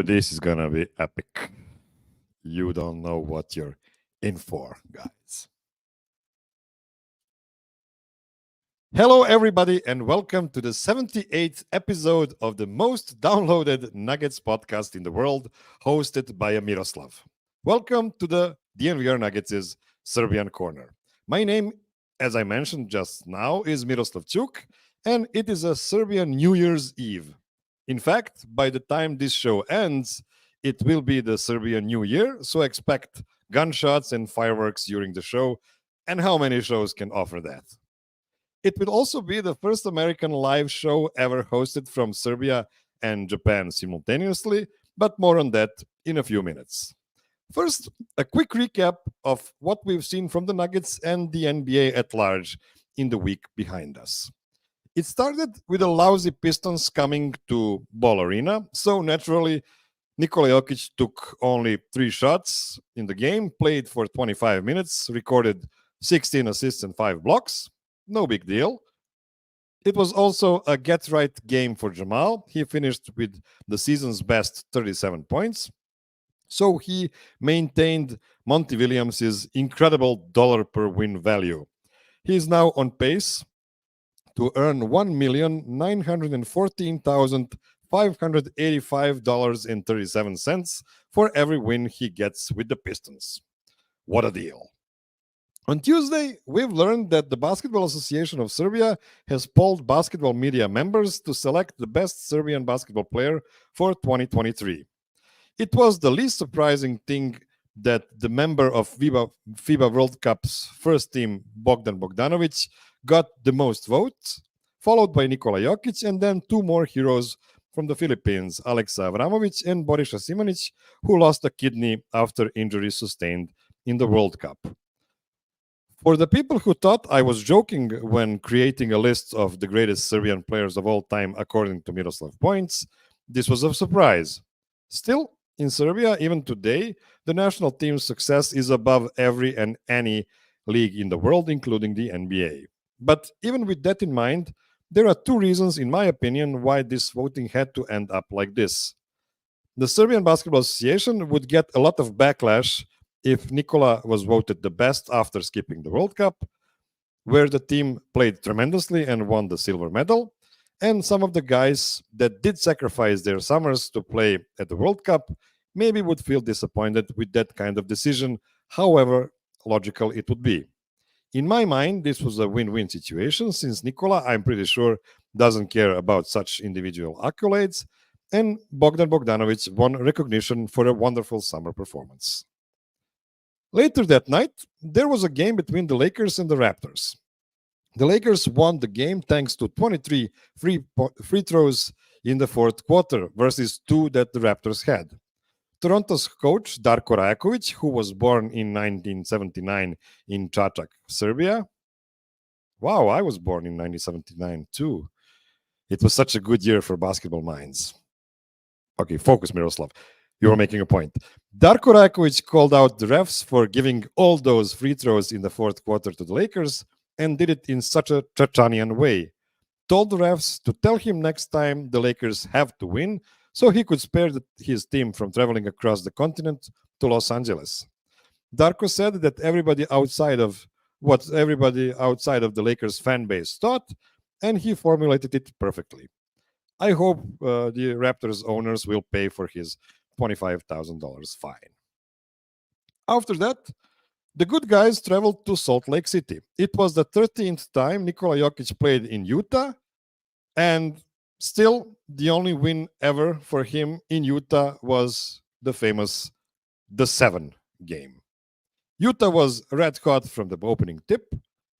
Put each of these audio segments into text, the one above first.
Oh, this is gonna be epic. You don't know what you're in for, guys. Hello, everybody, and welcome to the 78th episode of the most downloaded Nuggets podcast in the world, hosted by Miroslav. Welcome to the DNVR Nuggets' Serbian Corner. My name, as I mentioned just now, is Miroslav Chuk, and it is a Serbian New Year's Eve. In fact, by the time this show ends, it will be the Serbian New Year, so expect gunshots and fireworks during the show, and how many shows can offer that? It will also be the first American live show ever hosted from Serbia and Japan simultaneously, but more on that in a few minutes. First, a quick recap of what we've seen from the Nuggets and the NBA at large in the week behind us. It started with a lousy Pistons coming to Ball Arena, so naturally, Nikola Jokic took only 3 shots in the game, played for 25 minutes, recorded 16 assists and 5 blocks. No big deal. It was also a get-right game for Jamal. He finished with the season's best 37 points. So he maintained Monty Williams' incredible dollar per win value. He is now on pace to earn $1,914,585.37 for every win he gets with the Pistons. What a deal. On Tuesday, we've learned that the Basketball Association of Serbia has polled basketball media members to select the best Serbian basketball player for 2023. It was the least surprising thing that the member of FIBA World Cup's first team, Bogdan Bogdanovic, got the most votes, followed by Nikola Jokic, and then 2 more heroes from the Philippines, Aleksa Avramovic and Borisa Simanic, who lost a kidney after injuries sustained in the World Cup. For the people who thought I was joking when creating a list of the greatest Serbian players of all time according to Miroslav points, this was a surprise. Still, in Serbia, even today, the national team's success is above every and any league in the world, including the NBA. But even with that in mind, there are 2 reasons, in my opinion, why this voting had to end up like this. The Serbian Basketball Association would get a lot of backlash if Nikola was voted the best after skipping the World Cup, where the team played tremendously and won the silver medal, and some of the guys that did sacrifice their summers to play at the World Cup maybe would feel disappointed with that kind of decision, however logical it would be. In my mind, this was a win-win situation, since Nikola, I'm pretty sure, doesn't care about such individual accolades, and Bogdan Bogdanovic won recognition for a wonderful summer performance. Later that night, there was a game between the Lakers and the Raptors. The Lakers won the game thanks to 23 free throws in the 4th quarter versus 2 that the Raptors had. Toronto's coach, Darko Rajakovic, who was born in 1979 in Čačak, Serbia. Wow, I was born in 1979 too. It was such a good year for basketball minds. Okay, focus, Miroslav. You were making a point. Darko Rajakovic called out the refs for giving all those free throws in the 4th quarter to the Lakers and did it in such a Chachanian way. Told the refs to tell him next time the Lakers have to win so he could spare his team from traveling across the continent to Los Angeles. Darko said that everybody outside of the Lakers fan base thought, and he formulated it perfectly. I hope the Raptors owners will pay for his $25,000 fine. After that, the good guys traveled to Salt Lake City. It was the 13th time Nikola Jokic played in Utah, and still the only win ever for him in Utah was the famous The 7 game. Utah was red hot from the opening tip.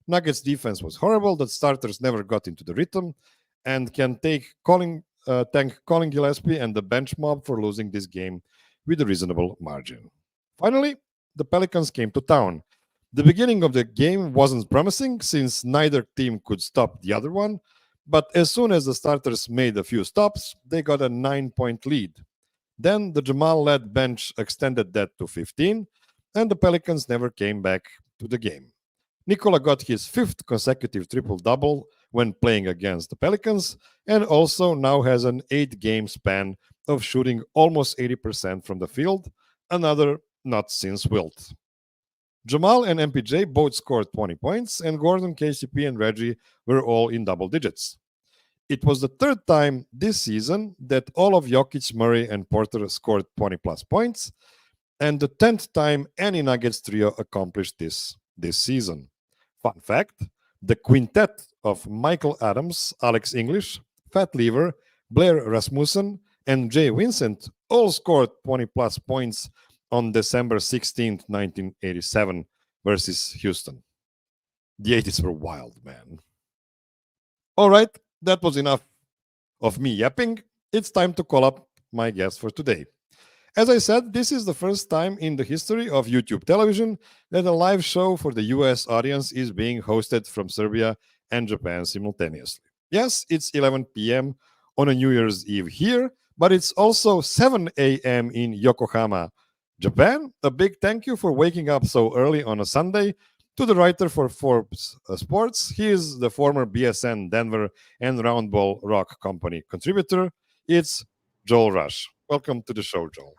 Nuggets defense was horrible. The starters never got into the rhythm, and can thank Colin Gillespie and the bench mob for losing this game with a reasonable margin. Finally, the Pelicans came to town. The beginning of the game wasn't promising since neither team could stop the other one, but as soon as the starters made a few stops, they got a 9-point lead. Then the Jamal-led bench extended that to 15, and the Pelicans never came back to the game. Nikola got his 5th consecutive triple-double when playing against the Pelicans, and also now has an 8-game span of shooting almost 80% from the field, another not since Wilt. Jamal and MPJ both scored 20 points, and Gordon, KCP, and Reggie were all in double digits. It was the third time this season that all of Jokic, Murray, and Porter scored 20 plus points, and the 10th time any Nuggets trio accomplished this season. Fun fact, the quintet of Michael Adams, Alex English, Fat Lever, Blair Rasmussen, and Jay Vincent all scored 20 plus points on December 16th, 1987 versus Houston. The 80s were wild, man. All right, that was enough of me yapping. It's time to call up my guest for today. As I said, this is the first time in the history of YouTube television that a live show for the US audience is being hosted from Serbia and Japan simultaneously. Yes, it's 11 p.m. on a New Year's Eve here, but it's also 7 a.m. in Yokohama, Japan. A big thank you for waking up so early on a Sunday to the writer for Forbes Sports. He is the former BSN Denver and Roundball Rock Company contributor. It's Joel Rush. Welcome to the show, Joel.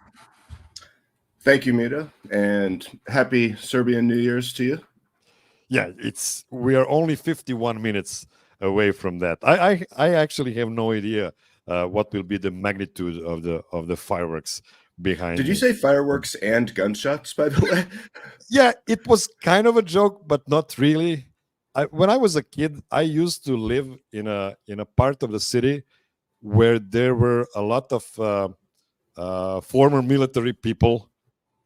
Thank you, Mita, and happy Serbian New Year's to you. Yeah, we are only 51 minutes away from that. I actually have no idea what will be the magnitude of the fireworks behind. Did you say fireworks and gunshots, by the way? Yeah, it was kind of a joke, but not really. When I was a kid, I used to live in a part of the city where there were a lot of former military people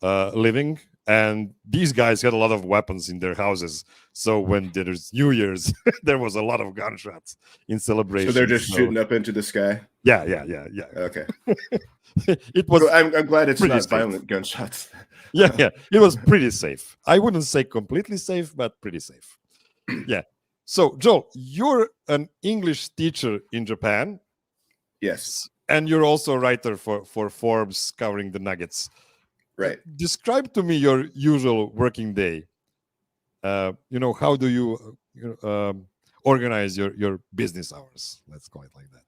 living, and these guys had a lot of weapons in their houses. So when there's New Year's, there was a lot of gunshots in celebration. So they're just shooting up into the sky? Yeah. Okay. It was. So I'm glad it's not safe. Violent gunshots. Yeah. It was pretty safe. I wouldn't say completely safe, but pretty safe. Yeah. So, Joel, you're an English teacher in Japan. Yes. And you're also a writer for Forbes covering the Nuggets. Right. Describe to me your usual working day. How do you organize your business hours? Let's call it like that.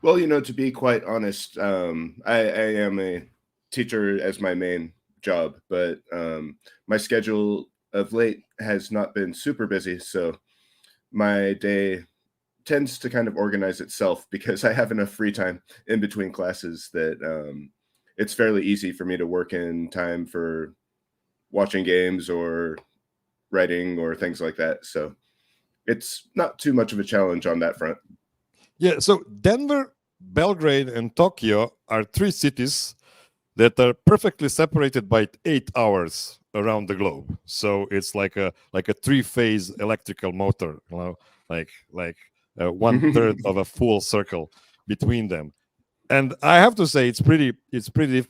Well, to be quite honest, I am a teacher as my main job, but my schedule of late has not been super busy. So my day tends to kind of organize itself because I have enough free time in between classes that it's fairly easy for me to work in time for watching games or writing or things like that. So it's not too much of a challenge on that front. Yeah. So Denver, Belgrade, and Tokyo are three cities that are perfectly separated by 8 hours around the globe. So it's like a three-phase electrical motor, like 1/3 of a full circle between them. And I have to say, it's pretty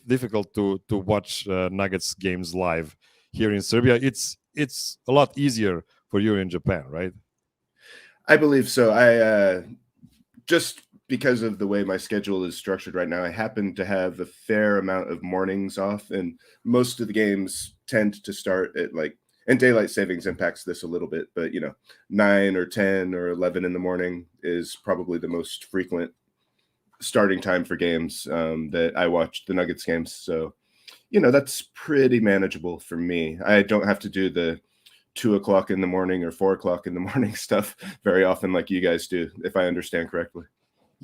difficult to watch Nuggets games live here in Serbia. It's a lot easier for you in Japan, right? I believe so. I just because of the way my schedule is structured right now, I happen to have a fair amount of mornings off, and most of the games tend to start at and daylight savings impacts this a little bit, but 9 or 10 or 11 in the morning is probably the most frequent starting time for games that I watch the Nuggets games. So, that's pretty manageable for me. I don't have to do the 2 o'clock in the morning or 4 o'clock in the morning stuff very often like you guys do, if I understand correctly.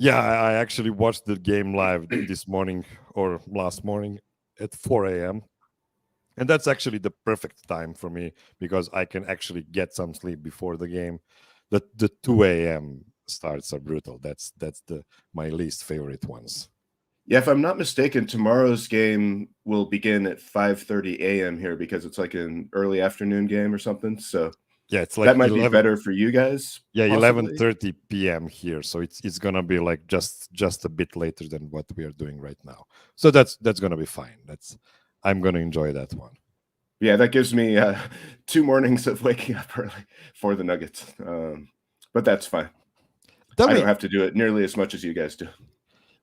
Yeah, I actually watched the game live this morning or last morning at 4 a.m. And that's actually the perfect time for me because I can actually get some sleep before the game. The 2 a.m. starts are brutal. That's my least favorite ones. Yeah, if I'm not mistaken, tomorrow's game will begin at 5:30 a.m. here because it's like an early afternoon game or something. So yeah, it's like that might be better for you guys. Yeah, 11:30 p.m. here, so it's gonna be like just a bit later than what we are doing right now. So that's gonna be fine. I'm gonna enjoy that one. Yeah, that gives me 2 mornings of waking up early for the Nuggets, but that's fine. I don't have to do it nearly as much as you guys do.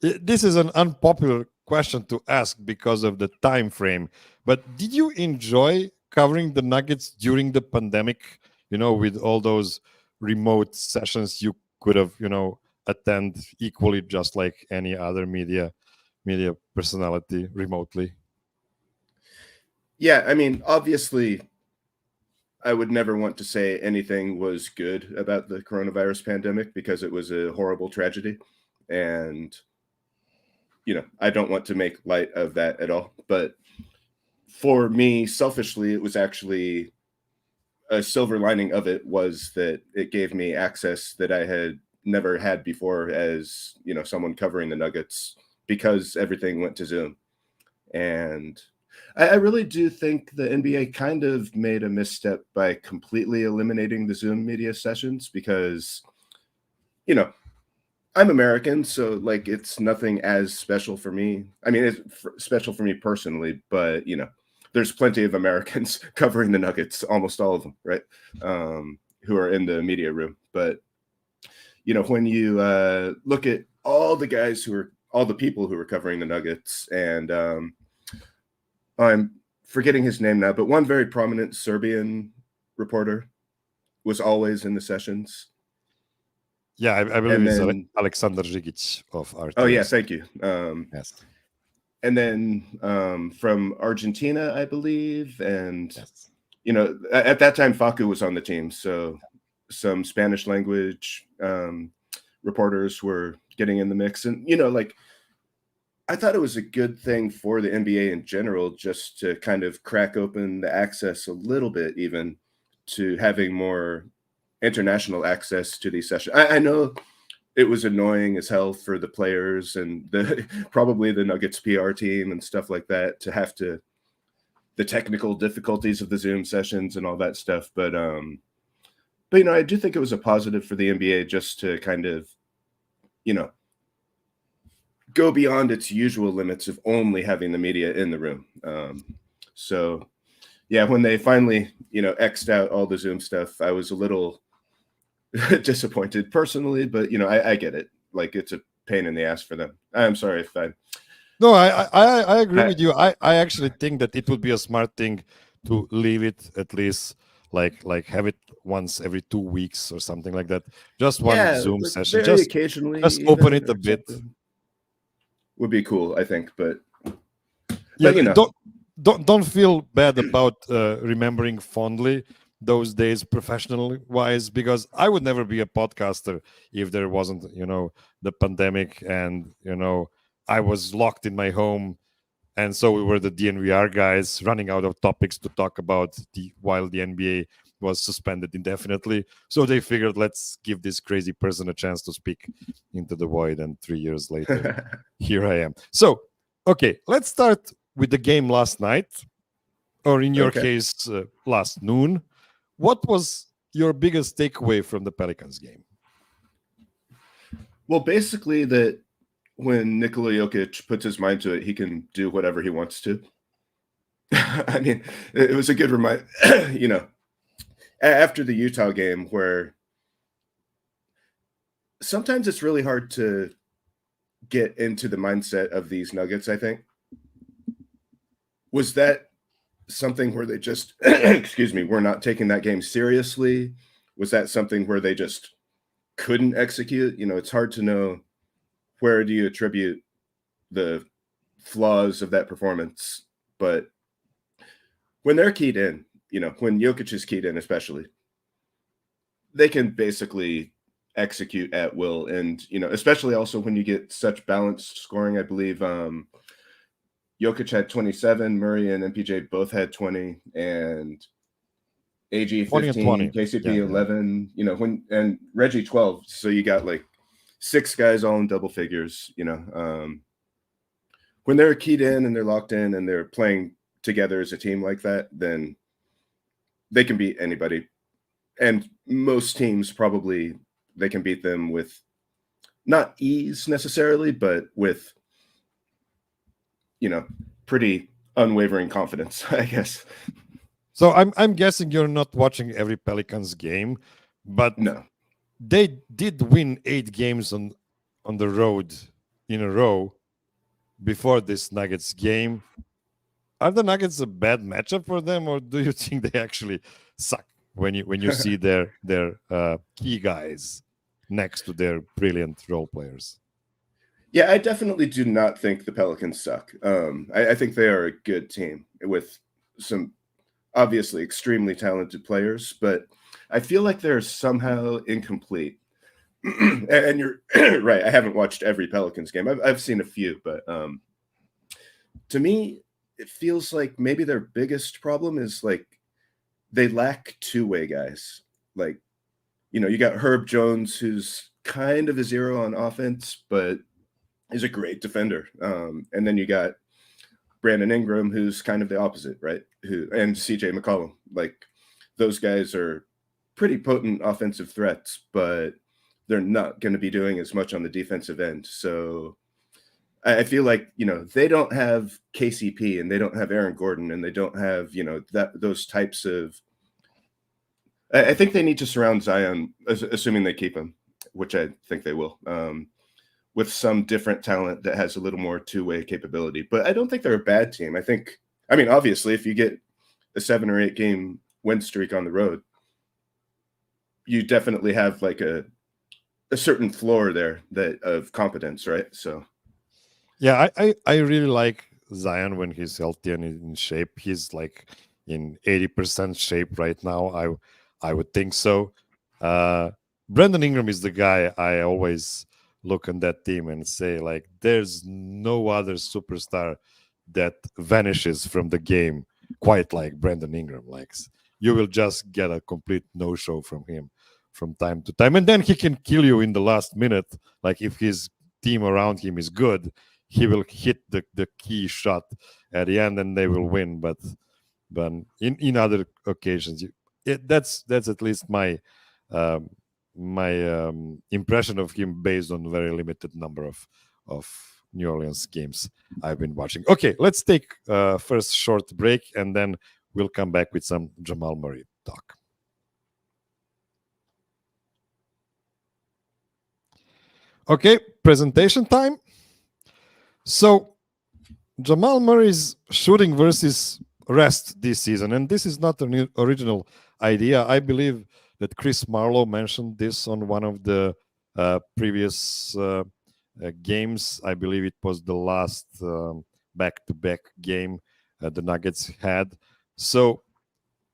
This is an unpopular question to ask because of the time frame, but did you enjoy covering the Nuggets during the pandemic? With all those remote sessions you could have, attend equally, just like any other media personality remotely? Yeah, I mean, obviously, I would never want to say anything was good about the coronavirus pandemic because it was a horrible tragedy. And, I don't want to make light of that at all. But for me, selfishly, it was actually a silver lining of it was that it gave me access that I had never had before as, someone covering the Nuggets because everything went to Zoom. And I really do think the NBA kind of made a misstep by completely eliminating the Zoom media sessions because, I'm American, so like it's nothing as special for me. I mean, it's special for me personally, but there's plenty of Americans covering the Nuggets, almost all of them, right? Who are in the media room. But when you look at all the people who are covering the Nuggets, and I'm forgetting his name now, but one very prominent Serbian reporter was always in the sessions. Yeah, I believe And it's then, Alexander Žigić of RTS. oh yeah, thank you. Yes. And then from Argentina, I believe, and Yes. at that time Facu was on the team, so some Spanish language reporters were getting in the mix, and like I thought it was a good thing for the NBA in general just to kind of crack open the access a little bit, even to having more international access to these sessions. I know it was annoying as hell for the players and probably the Nuggets PR team and stuff like that to have to the technical difficulties of the Zoom sessions and all that stuff. But I do think it was a positive for the NBA just to kind of go beyond its usual limits of only having the media in the room. So yeah, when they finally X'd out all the Zoom stuff, I was a little disappointed personally, but I get it. Like it's a pain in the ass for them. I'm sorry if I. No, I agree with you. I actually think that it would be a smart thing to leave it at least like have it once every 2 weeks or something like that. Just one Zoom like session. very Just occasionally, open it a bit. Would be cool, I think. But yeah, don't feel bad about remembering fondly those days professionally wise, because I would never be a podcaster if there wasn't the pandemic, and I was locked in my home, and so we were the DNVR guys running out of topics to talk about while the NBA was suspended indefinitely. So they figured, let's give this crazy person a chance to speak into the void, and 3 years later here I am. So okay, let's start with the game last night, or in your case last noon. What was your biggest takeaway from the Pelicans game? Well, basically that when Nikola Jokic puts his mind to it, he can do whatever he wants to. I mean, it was a good reminder, after the Utah game, where sometimes it's really hard to get into the mindset of these Nuggets, I think. Was that something where they just, excuse me, were not taking that game seriously? Was that something where they just couldn't execute? It's hard to know where do you attribute the flaws of that performance. But when they're keyed in, when Jokic is keyed in especially, they can basically execute at will. And, especially also when you get such balanced scoring. I believe Jokic had 27, Murray and MPJ both had 20, and AG 15, KCP 11, and Reggie 12. So you got like 6 guys all in double figures, when they're keyed in and they're locked in and they're playing together as a team like that, then they can beat anybody. And most teams probably they can beat them with not ease necessarily, but with pretty unwavering confidence, I guess. So I'm guessing you're not watching every Pelicans game, but no, they did win 8 games on the road in a row before this Nuggets game. Are the Nuggets a bad matchup for them, or do you think they actually suck when you see their key guys? next to their brilliant role players. Yeah, I definitely do not think the Pelicans suck. I think they are a good team with some obviously extremely talented players, but I feel like they're somehow incomplete. And you're right. I haven't watched every Pelicans game. I've seen a few, but to me, it feels like maybe their biggest problem is like they lack two-way guys. Like, you got Herb Jones, who's kind of a zero on offense, but is a great defender. And then you got Brandon Ingram, who's kind of the opposite, right? And CJ McCollum. Like, those guys are pretty potent offensive threats, but they're not going to be doing as much on the defensive end. So I feel like, they don't have KCP and they don't have Aaron Gordon and they don't have, those types of. I think they need to surround Zion, assuming they keep him, which I think they will, with some different talent that has a little more two-way capability. But I don't think they're a bad team. Obviously, if you get a 7 or 8 game win streak on the road, you definitely have like a certain floor there of competence, right? So, yeah, I really like Zion when he's healthy and in shape. He's like in 80% shape right now. I would think so. Brandon Ingram is the guy I always look on that team and say, like, there's no other superstar that vanishes from the game quite like Brandon Ingram. Like, you will just get a complete no-show from him from time to time, and then he can kill you in the last minute. Like, if his team around him is good, he will hit the key shot at the end and they will win. But in other occasions, that's at least my impression of him based on very limited number of New Orleans games I've been watching. Okay, let's take first short break and then we'll come back with some Jamal Murray talk. Okay, presentation time. So Jamal Murray's shooting versus rest this season, and this is not an original idea. I believe that Chris Marlowe mentioned this on one of the previous games. I believe it was the last back-to-back game the Nuggets had. So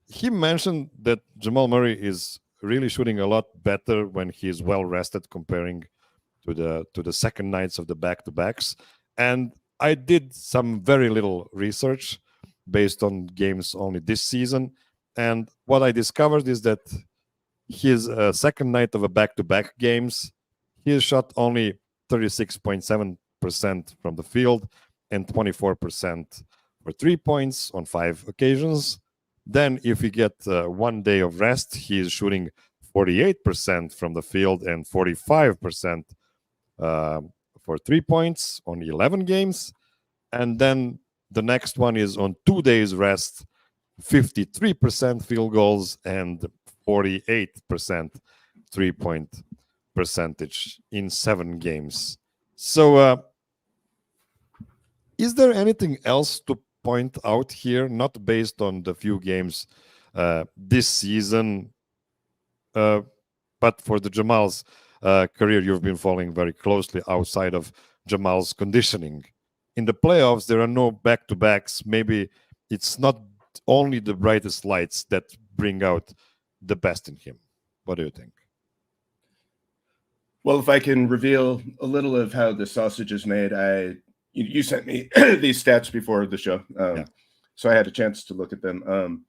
he mentioned that Jamal Murray is really shooting a lot better when he's well rested, comparing to the second nights of the back-to-backs. And I did some very little research based on games only this season. And what I discovered is that his second night of a back-to-back games, he has shot only 36.7% from the field and 24% for 3 points on 5 occasions. Then if you get 1 day of rest, he is shooting 48% from the field and 45% for 3 points on 11 games. And then the next one is on 2 days rest, 53% field goals and 48% 3-point percentage in 7 games. So is there anything else to point out here, not based on the few games this season, but for the Jamal's career you've been following very closely outside of Jamal's conditioning? In the playoffs, there are no back-to-backs. Maybe it's not only the brightest lights that bring out the best in him. What do you think? Well, if I can reveal a little of how the sausage is made, you sent me these stats before the show, so I had a chance to look at them.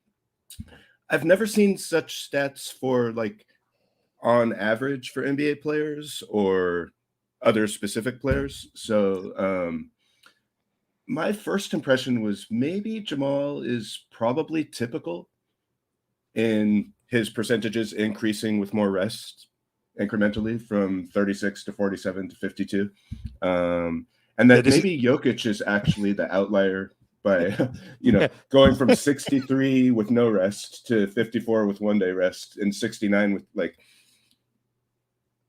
I've never seen such stats for like on average for NBA players or other specific players. So my first impression was maybe Jamal is probably typical in his percentages increasing with more rest incrementally from 36 to 47 to 52. And that maybe Jokic is actually the outlier by, going from 63 with no rest to 54 with 1 day rest and 69 with like,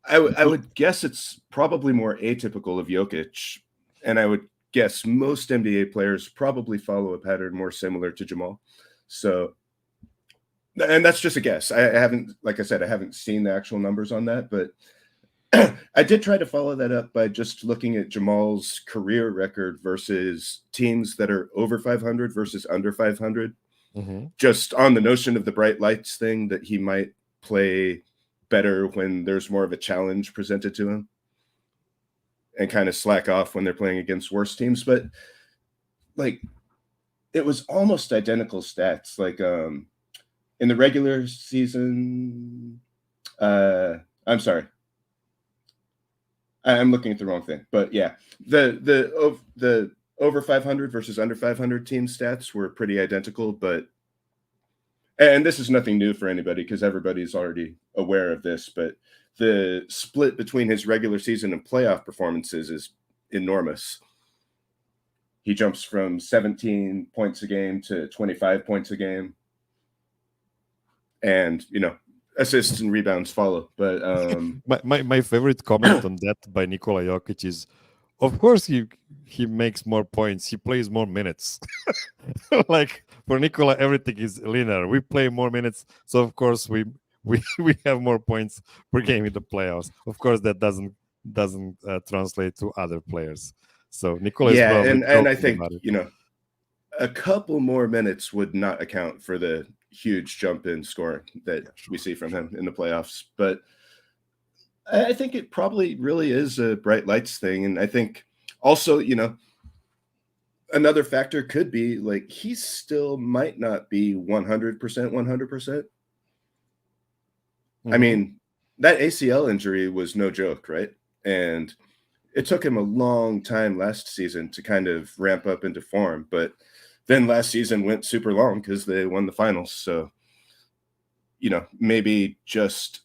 I would guess it's probably more atypical of Jokic. And I would guess most NBA players probably follow a pattern more similar to Jamal. So, and that's just a guess. I haven't, like I said, I haven't seen the actual numbers on that, but I did try to follow that up by just looking at Jamal's career record versus teams that are over 500 versus under 500. Mm-hmm. Just on the notion of the bright lights thing, that he might play better when there's more of a challenge presented to him and kind of slack off when they're playing against worse teams. But like, it was almost identical stats. Like in the regular season, I'm sorry, I'm looking at the wrong thing. But yeah, the over 500 versus under 500 team stats were pretty identical. But, and this is nothing new for anybody because everybody's already aware of this, but the split between his regular season and playoff performances is enormous. He jumps from 17 points a game to 25 points a game. And, you know, assists and rebounds follow. But my favorite comment on that by Nikola Jokic is, of course he makes more points, he plays more minutes. Like for Nikola, everything is linear. We play more minutes, so of course we have more points per game in the playoffs. Of course, that doesn't translate to other players. So Nikola is probably and I think, you know, a couple more minutes would not account for the huge jump in scoring that we see from him in the playoffs. But I think it probably really is a bright lights thing. And I think also, you know, another factor could be like he still might not be 100%. Mm-hmm. I mean, that ACL injury was no joke, right? And it took him a long time last season to kind of ramp up into form, but then last season went super long because they won the finals. So, you know, maybe just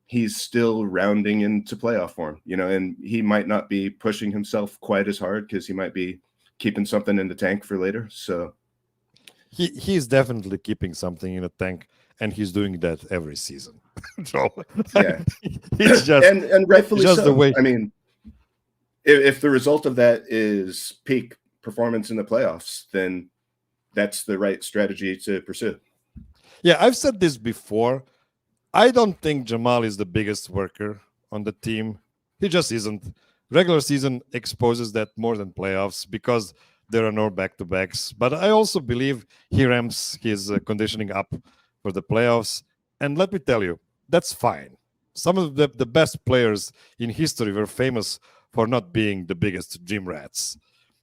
he's still rounding into playoff form, you know, and he might not be pushing himself quite as hard because he might be keeping something in the tank for later. So he's definitely keeping something in the tank, and he's doing that every season. Yeah, it's just and rightfully just so. The way. I mean, if the result of that is peak performance in the playoffs, then that's the right strategy to pursue. Yeah, I've said this before. I don't think Jamal is the biggest worker on the team. He just isn't. Regular season exposes that more than playoffs because there are no back-to-backs. But I also believe he ramps his conditioning up for the playoffs. And let me tell you, that's fine. Some of the best players in history were famous for not being the biggest gym rats.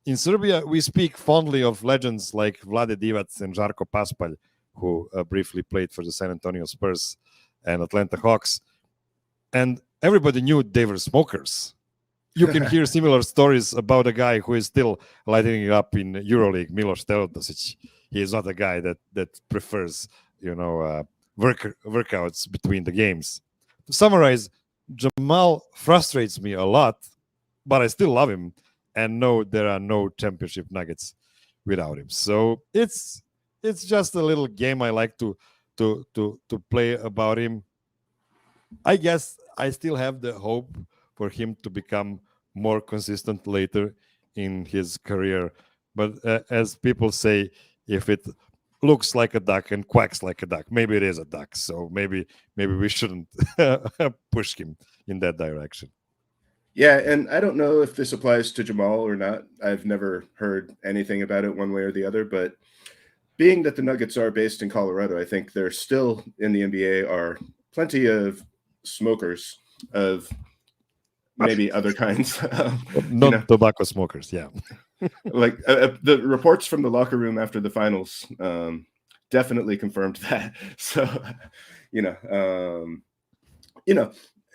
In Serbia, we speak fondly of legends like Vlade Divac and Žarko Paspalj, who briefly played for the San Antonio Spurs and Atlanta Hawks. And everybody knew they were smokers. You can hear similar stories about a guy who is still lighting it up in EuroLeague, Miloš Teodosic. He is not a guy that prefers, you know, workouts between the games. To summarize, Jamal frustrates me a lot, but I still love him and know there are no championship nuggets without him. So it's just a little game I like to play about him. I guess I still have the hope for him to become more consistent later in his career. But as people say, if it looks like a duck and quacks like a duck, maybe it is a duck. So maybe we shouldn't push him in that direction. Yeah, and I don't know if this applies to Jamal or not. I've never heard anything about it one way or the other, but being that the Nuggets are based in Colorado, I think there still in the NBA are plenty of smokers of maybe other kinds. Non-tobacco smokers, yeah. Like the reports from the locker room after the finals definitely confirmed that. So,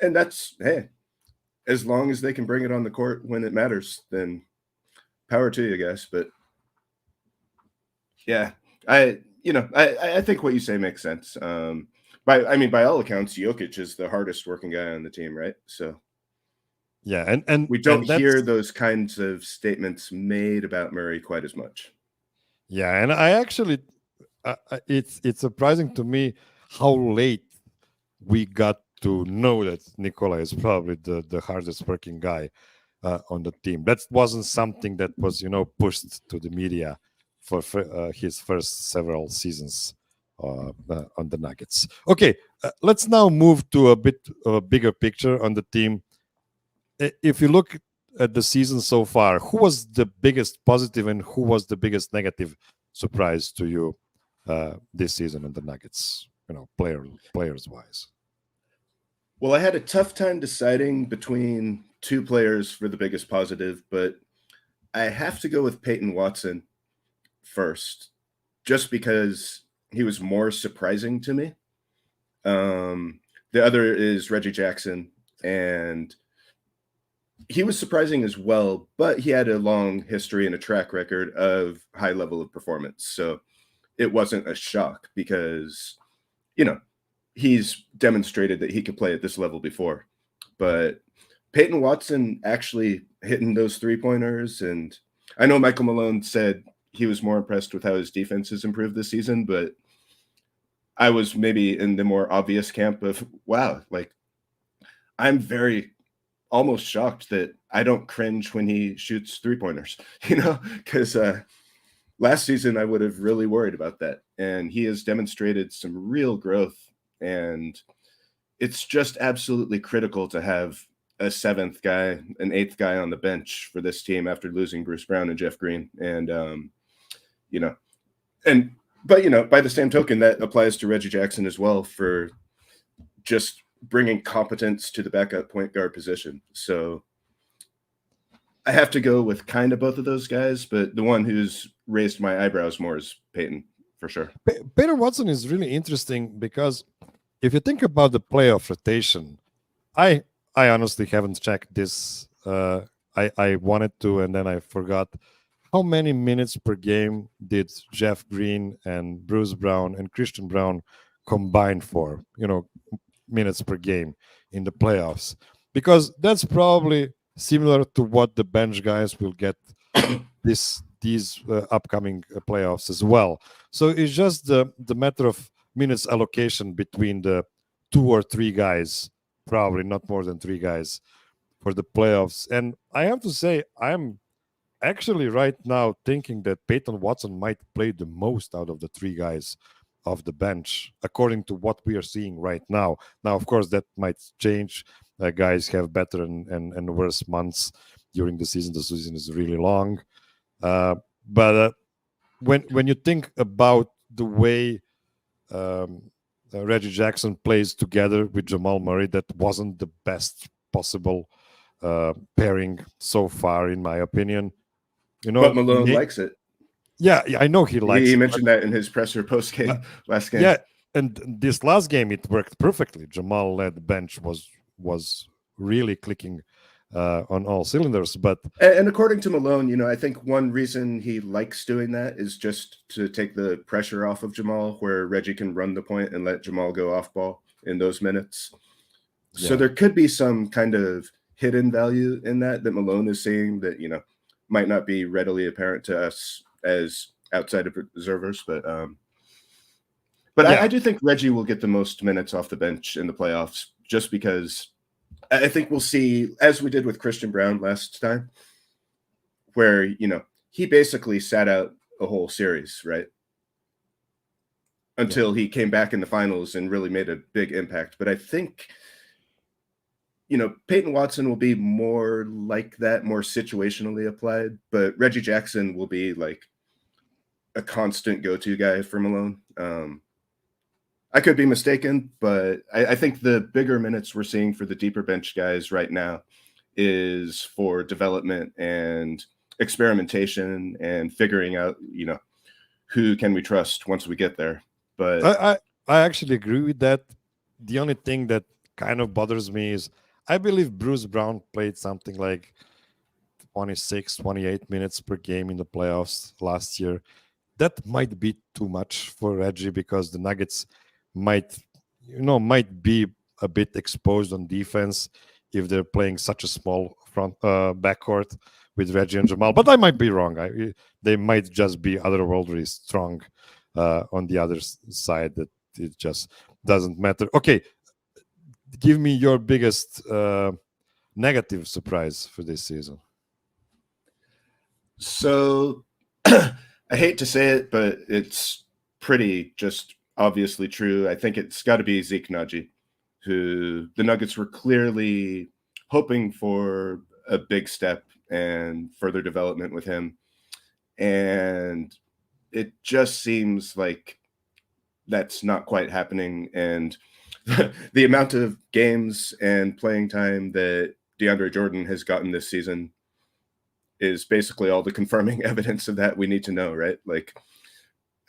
and that's, hey, as long as they can bring it on the court when it matters, then power to you, guys. But yeah, I think what you say makes sense. By all accounts, Jokic is the hardest working guy on the team, right? So yeah, and we don't hear those kinds of statements made about Murray quite as much. Yeah, and I actually, it's surprising to me how late we got to know that Nikola is probably the hardest working guy on the team. That wasn't something that was pushed to the media for his first several seasons on the Nuggets. Okay, let's now move to a bit of a bigger picture on the team if you look at the season so far, who was the biggest positive and who was the biggest negative surprise to you this season in the Nuggets? Players wise. Well, I had a tough time deciding between two players for the biggest positive, but I have to go with Peyton Watson first, just because he was more surprising to me. The other is Reggie Jackson, and he was surprising as well, but he had a long history and a track record of high level of performance. So it wasn't a shock because, he's demonstrated that he could play at this level before. But Peyton Watson actually hitting those 3-pointers, and I know Michael Malone said he was more impressed with how his defense has improved this season, but I was maybe in the more obvious camp of, wow, like I'm almost shocked that I don't cringe when he shoots 3-pointers, because last season I would have really worried about that. And he has demonstrated some real growth, and it's just absolutely critical to have a 7th guy, an 8th guy on the bench for this team after losing Bruce Brown and Jeff Green. And, but by the same token, that applies to Reggie Jackson as well for just bringing competence to the backup point guard position. So I have to go with kind of both of those guys, but the one who's raised my eyebrows more is Peyton, for sure. Peyton Watson is really interesting because if you think about the playoff rotation, I honestly haven't checked this. I wanted to, and then I forgot. How many minutes per game did Jeff Green and Bruce Brown and Christian Brown combine for? Minutes per game in the playoffs, because that's probably similar to what the bench guys will get these upcoming playoffs as well. So it's just the matter of minutes allocation between the 2 or 3 guys, probably not more than 3 guys for the playoffs. And I have to say, I'm actually right now thinking that Peyton Watson might play the most out of the 3 guys of the bench, according to what we are seeing right now. Now, of course, that might change. Guys have better and worse months during the season. The season is really long. But when you think about the way Reggie Jackson plays together with Jamal Murray, that wasn't the best possible pairing so far, in my opinion. But Malone likes it. Yeah, I know he likes it. He mentioned that in his presser post game last game. Yeah, and this last game it worked perfectly. Jamal led bench was really clicking on all cylinders. But and according to Malone, I think one reason he likes doing that is just to take the pressure off of Jamal, where Reggie can run the point and let Jamal go off ball in those minutes. Yeah. So there could be some kind of hidden value in that Malone is seeing that might not be readily apparent to us as outside observers, but yeah. I do think Reggie will get the most minutes off the bench in the playoffs, just because I think we'll see, as we did with Christian Brown last time, where he basically sat out a whole series, right, until he came back in the finals and really made a big impact. But I think Peyton Watson will be more like that, more situationally applied, but Reggie Jackson will be like a constant go-to guy for Malone. I could be mistaken, but I think the bigger minutes we're seeing for the deeper bench guys right now is for development and experimentation and figuring out, who can we trust once we get there. But I actually agree with that. The only thing that kind of bothers me is I believe Bruce Brown played something like 26, 28 minutes per game in the playoffs last year. That might be too much for Reggie, because the Nuggets might be a bit exposed on defense if they're playing such a small front backcourt with Reggie and Jamal. But I might be wrong. They might just be otherworldly strong on the other side, that it just doesn't matter. Okay, give me your biggest negative surprise for this season. So I hate to say it, but it's pretty just obviously true. I think it's got to be Zeke Nnaji, who the Nuggets were clearly hoping for a big step and further development with him. And it just seems like that's not quite happening. And the amount of games and playing time that DeAndre Jordan has gotten this season is basically all the confirming evidence of that we need to know, right? Like,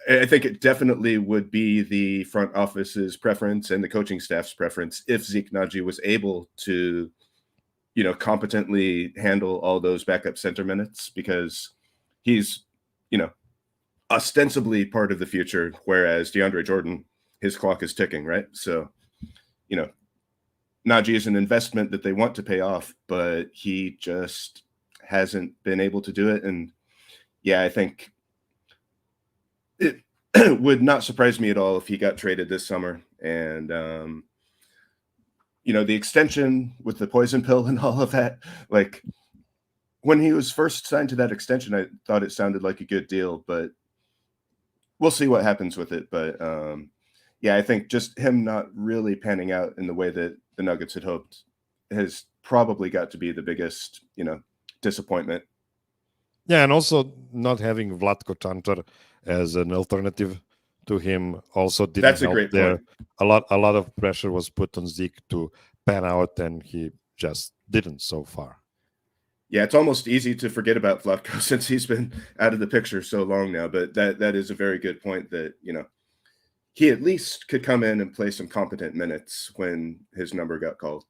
I think it definitely would be the front office's preference and the coaching staff's preference if Zeke Naji was able to, competently handle all those backup center minutes, because he's, ostensibly part of the future, whereas DeAndre Jordan, his clock is ticking, right? So, Naji is an investment that they want to pay off, but he just hasn't been able to do it. And yeah, I think it would not surprise me at all if he got traded this summer. And, the extension with the poison pill and all of that, like when he was first signed to that extension, I thought it sounded like a good deal, but we'll see what happens with it. But yeah, I think just him not really panning out in the way that the Nuggets had hoped has probably got to be the biggest, disappointment. Yeah, and also not having Vlatko Tantar as an alternative to him also didn't That's a help great there. point. A lot of pressure was put on Zeke to pan out, and he just didn't so far. Yeah, it's almost easy to forget about Vlatko since he's been out of the picture so long now. But that is a very good point that, he at least could come in and play some competent minutes when his number got called.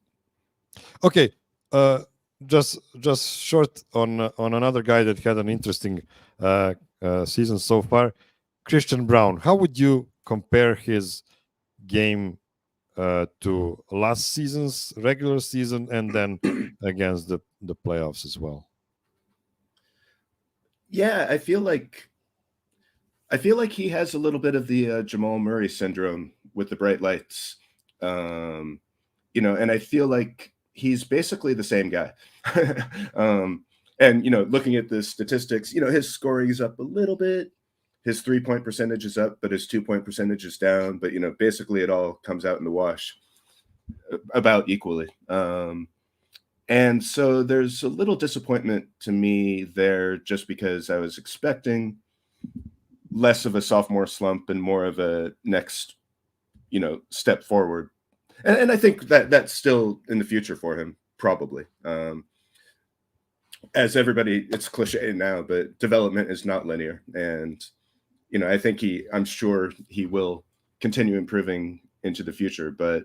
Okay, just short on another guy that had an interesting season so far, Christian Brown. How would you compare his game to last season's regular season and then against the playoffs as well? Yeah, I feel like he has a little bit of the Jamal Murray syndrome with the bright lights, and I feel like he's basically the same guy. And looking at the statistics, his scoring is up a little bit, his 3-point percentage is up, but his 2-point percentage is down. But basically it all comes out in the wash about equally. And so there's a little disappointment to me there, just because I was expecting less of a sophomore slump and more of a next, step forward. And I think that that's still in the future for him, probably. As everybody, it's cliche now, but development is not linear. And, I think I'm sure he will continue improving into the future, but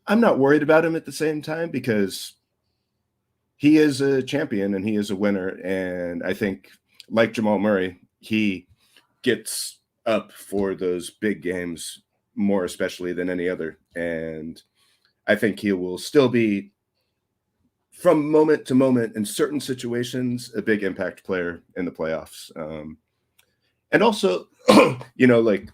I'm not worried about him at the same time, because he is a champion and he is a winner. And I think, like Jamal Murray, he gets up for those big games more especially than any other. And I think he will still be, from moment to moment in certain situations, a big impact player in the playoffs. And also, like,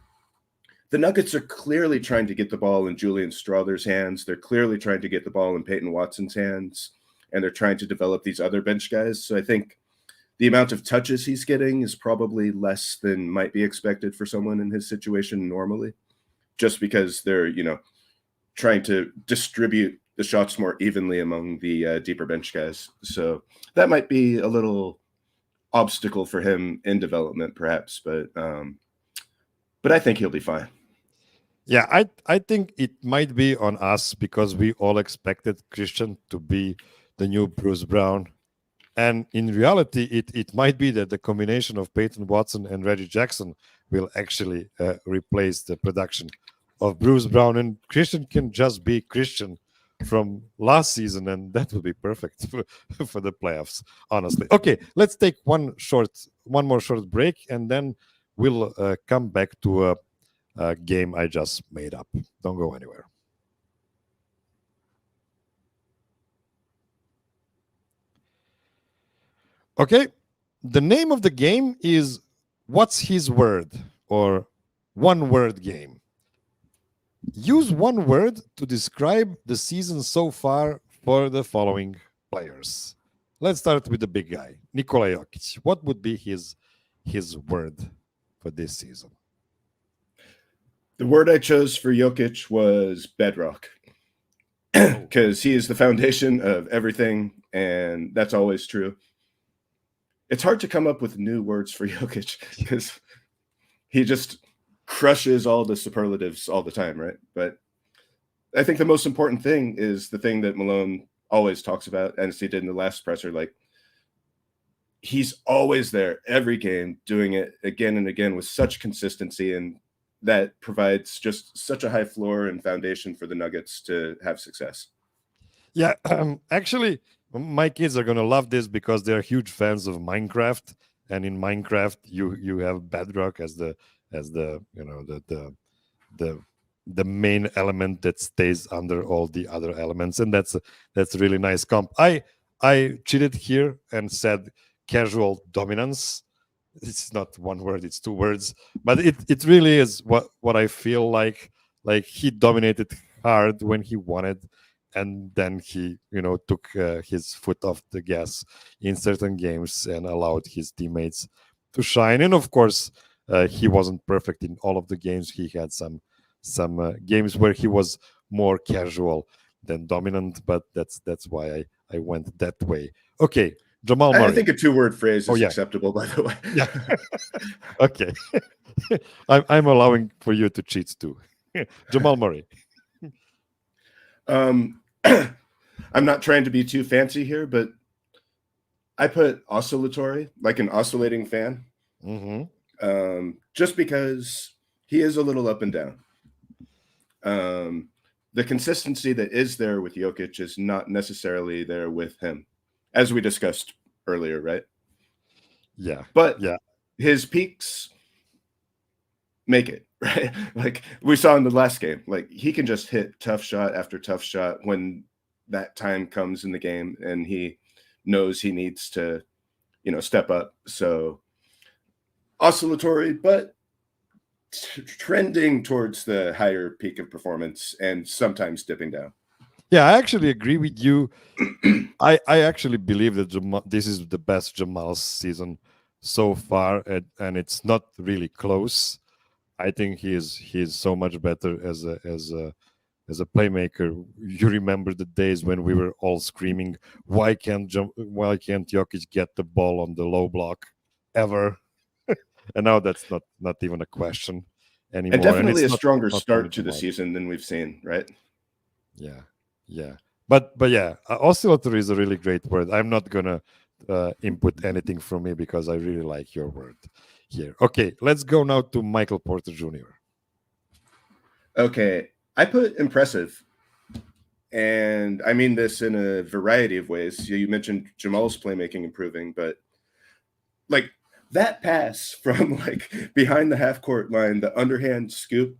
the Nuggets are clearly trying to get the ball in Julian Strawther's hands. They're clearly trying to get the ball in Peyton Watson's hands, and they're trying to develop these other bench guys. So I think the amount of touches he's getting is probably less than might be expected for someone in his situation normally, just because they're, trying to distribute the shots more evenly among the deeper bench guys. So that might be a little obstacle for him in development, perhaps, but I think he'll be fine. Yeah, I think it might be on us because we all expected Christian to be the new Bruce Brown. And in reality, it might be that the combination of Peyton Watson and Reggie Jackson will actually replace the production of Bruce Brown. And Christian can just be Christian from last season, and that will be perfect for the playoffs, honestly. Okay, let's take one more short break, and then we'll come back to a game I just made up. Don't go anywhere. Okay, the name of the game is What's His Word, or one word game. Use one word to describe the season so far for the following players. Let's start with the big guy, Nikola Jokic. What would be his word for this season? The word I chose for Jokic was bedrock. because he is the foundation of everything, and that's always true. It's hard to come up with new words for Jokic because he just crushes all the superlatives all the time, right? But I think the most important thing is the thing that Malone always talks about, as he did in the last presser. Like, he's always there every game, doing it again and again with such consistency, and that provides just such a high floor and foundation for the Nuggets to have success. Yeah, actually, my kids are gonna love this because they're huge fans of Minecraft, and in Minecraft, you have Bedrock as the the the main element that stays under all the other elements, and that's a really nice comp. I cheated here and said casual dominance. It's not one word; it's two words, but it really is what I feel like. Like, he dominated hard when he wanted, and then he took his foot off the gas in certain games and allowed his teammates to shine. And of course, he wasn't perfect in all of the games. He had some games where he was more casual than dominant, but that's why I went that way. Okay, Jamal Murray. I think a 2-word phrase is yeah. acceptable, by the way. Yeah. Okay. I'm allowing for you to cheat too. Jamal Murray. I'm not trying to be too fancy here, but I put oscillatory, like an oscillating fan, just because he is a little up and down. The consistency that is there with Jokic is not necessarily there with him, as we discussed earlier, right? Yeah. But yeah, his peaks make it, right? Like we saw in the last game, like he can just hit tough shot after tough shot when that time comes in the game, and he knows he needs to, step up. So oscillatory, but trending towards the higher peak of performance and sometimes dipping down. Yeah, I actually agree with you. I actually believe that this is the best Jamal's season so far, and it's not really close. I think he's so much better as a playmaker. You remember the days when we were all screaming, "Why can't Jokic get the ball on the low block ever?" And now that's not even a question anymore. And definitely it's a stronger not start to the season than we've seen, right? Yeah. But yeah, oscillatory is a really great word. I'm not gonna input anything from me because I really like your word here. Okay, let's go now to Michael Porter Jr. Okay, I put impressive, and I mean this in a variety of ways. You mentioned Jamal's playmaking improving, but like that pass from like behind the half court line, the underhand scoop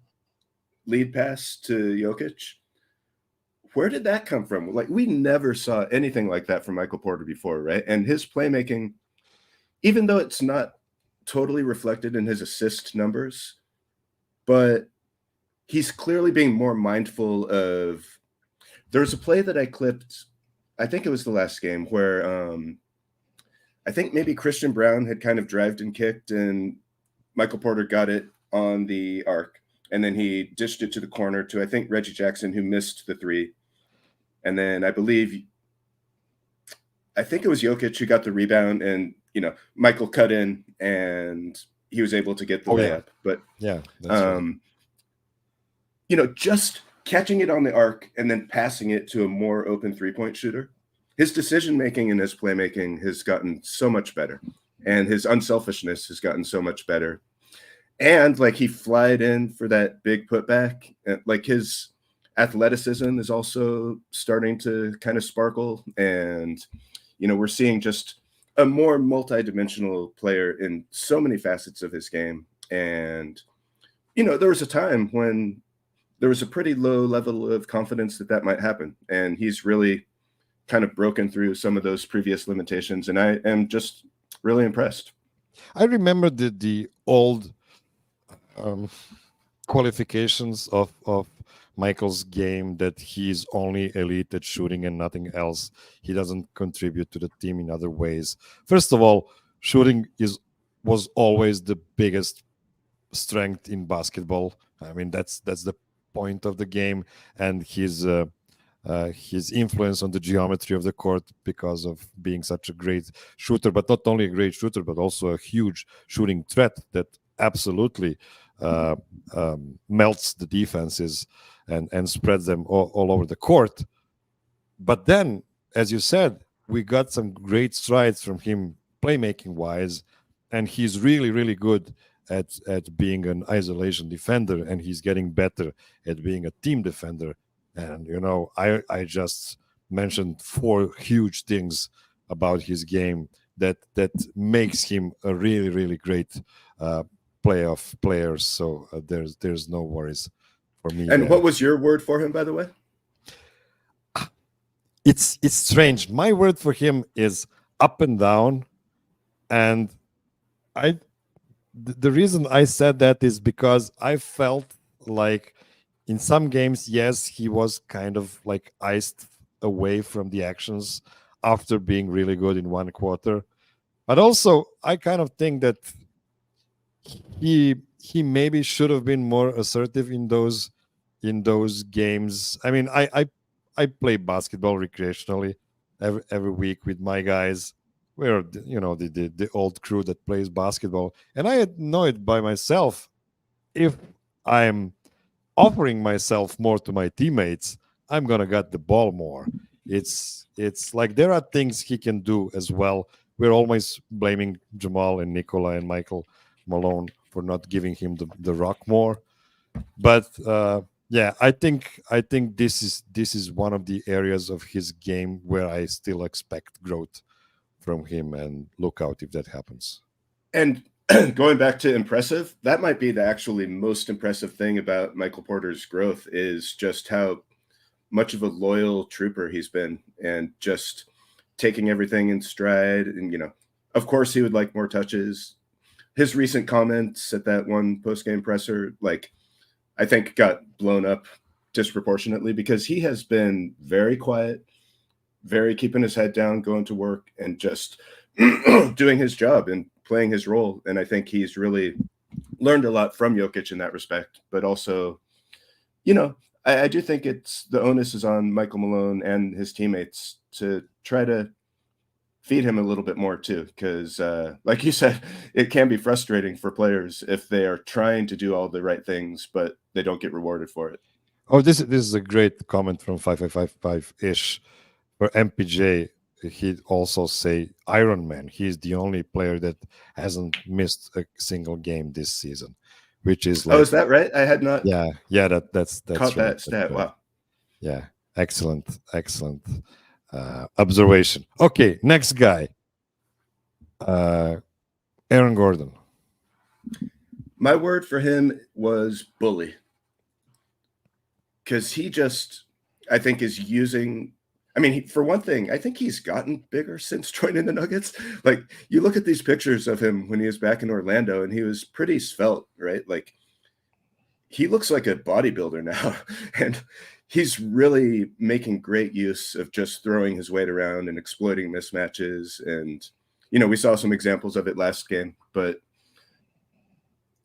lead pass to Jokic, where did that come from? Like, we never saw anything like that from Michael Porter before, right? And his playmaking, even though it's not totally reflected in his assist numbers, but he's clearly being more mindful of. There's a play that I clipped, I think it was the last game, where I think maybe Christian Brown had kind of drived and kicked, and Michael Porter got it on the arc, and then he dished it to the corner to, I think, Reggie Jackson, who missed the three. And then I think it was Jokic who got the rebound, and Michael cut in and he was able to get the layup. But that's right. Just catching it on the arc and then passing it to a more open 3-point shooter. His decision making and his playmaking has gotten so much better, and his unselfishness has gotten so much better. And like, he flied in for that big putback, like his athleticism is also starting to kind of sparkle, and we're seeing just a more multi-dimensional player in so many facets of his game. And there was a time when there was a pretty low level of confidence that might happen, and he's really kind of broken through some of those previous limitations, and I am just really impressed. I remember the old qualifications of Michael's game, that he's only elite at shooting and nothing else. He doesn't contribute to the team in other ways. First of all, shooting was always the biggest strength in basketball. I mean, that's the point of the game, and his his influence on the geometry of the court because of being such a great shooter, but not only a great shooter, but also a huge shooting threat that absolutely uh, melts the defenses and spreads them all over the court. But then, as you said, we got some great strides from him playmaking wise, and he's really, really good at being an isolation defender, and he's getting better at being a team defender. And I just mentioned 4 huge things about his game that makes him a really, really great playoff player. So there's no worries for me. And there. what was your word for him, by the way? It's strange. My word for him is up and down, and the reason I said that is because I felt like in some games, yes, he was kind of like iced away from the actions after being really good in one quarter. But also, I kind of think that he maybe should have been more assertive in those games. I mean, I play basketball recreationally every week with my guys. We're the old crew that plays basketball, and I know it by myself. If I'm offering myself more to my teammates, I'm gonna get the ball more. It's like there are things he can do as well. We're always blaming Jamal and Nikola and Michael Malone for not giving him the rock more. But yeah, I think this is one of the areas of his game where I still expect growth from him, and look out if that happens. And going back to impressive, that might be the actually most impressive thing about Michael Porter's growth is just how much of a loyal trooper he's been, and just taking everything in stride. And of course he would like more touches. His recent comments at that one post-game presser, like, I think got blown up disproportionately, because he has been very quiet, very keeping his head down, going to work, and just doing his job and playing his role. And I think he's really learned a lot from Jokic in that respect. But also, I do think the onus is on Michael Malone and his teammates to try to feed him a little bit more too, because like you said, it can be frustrating for players if they are trying to do all the right things but they don't get rewarded for it. Oh, this is a great comment from 5555-ish. For MPJ, he'd also say Iron Man. He's the only player that hasn't missed a single game this season, which is like, oh, is that right? I had not yeah, that's caught right. that stat. Wow. Yeah, excellent observation. Okay, next guy, Aaron Gordon. My word for him was bully, because he just, I think, is using, I mean, for one thing, I think he's gotten bigger since joining the Nuggets. Like, you look at these pictures of him when he was back in Orlando, and he was pretty svelte, right? Like, he looks like a bodybuilder now. And he's really making great use of just throwing his weight around and exploiting mismatches. And, we saw some examples of it last game, but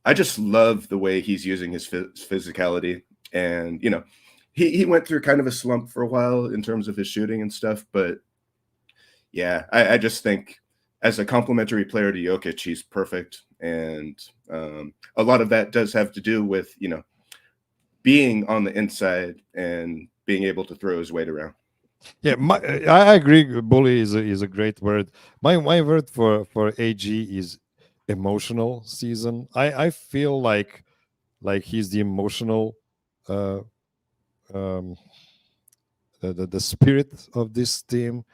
I just love the way he's using his physicality. And, he went through kind of a slump for a while in terms of his shooting and stuff. But yeah, I just think as a complementary player to Jokic, he's perfect. And a lot of that does have to do with, being on the inside and being able to throw his weight around. Yeah, I agree. Bully is a great word. My word for AG is emotional season. I feel like he's the emotional um, the spirit of this team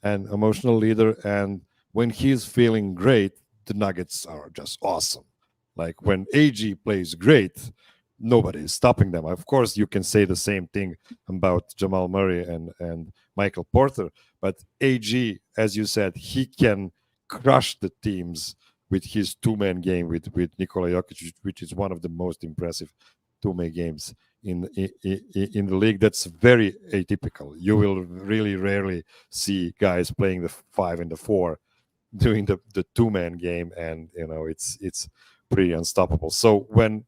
and emotional leader. And when he's feeling great, the Nuggets are just awesome. Like when AG plays great, nobody is stopping them. Of course, you can say the same thing about Jamal Murray and Michael Porter, but AG, as you said, he can crush the teams with his two-man game with Nikola Jokic, which is one of the most impressive two-man games in the league. That's very atypical. You will really rarely see guys playing the 5 and the 4 doing the two-man game, and it's pretty unstoppable. So when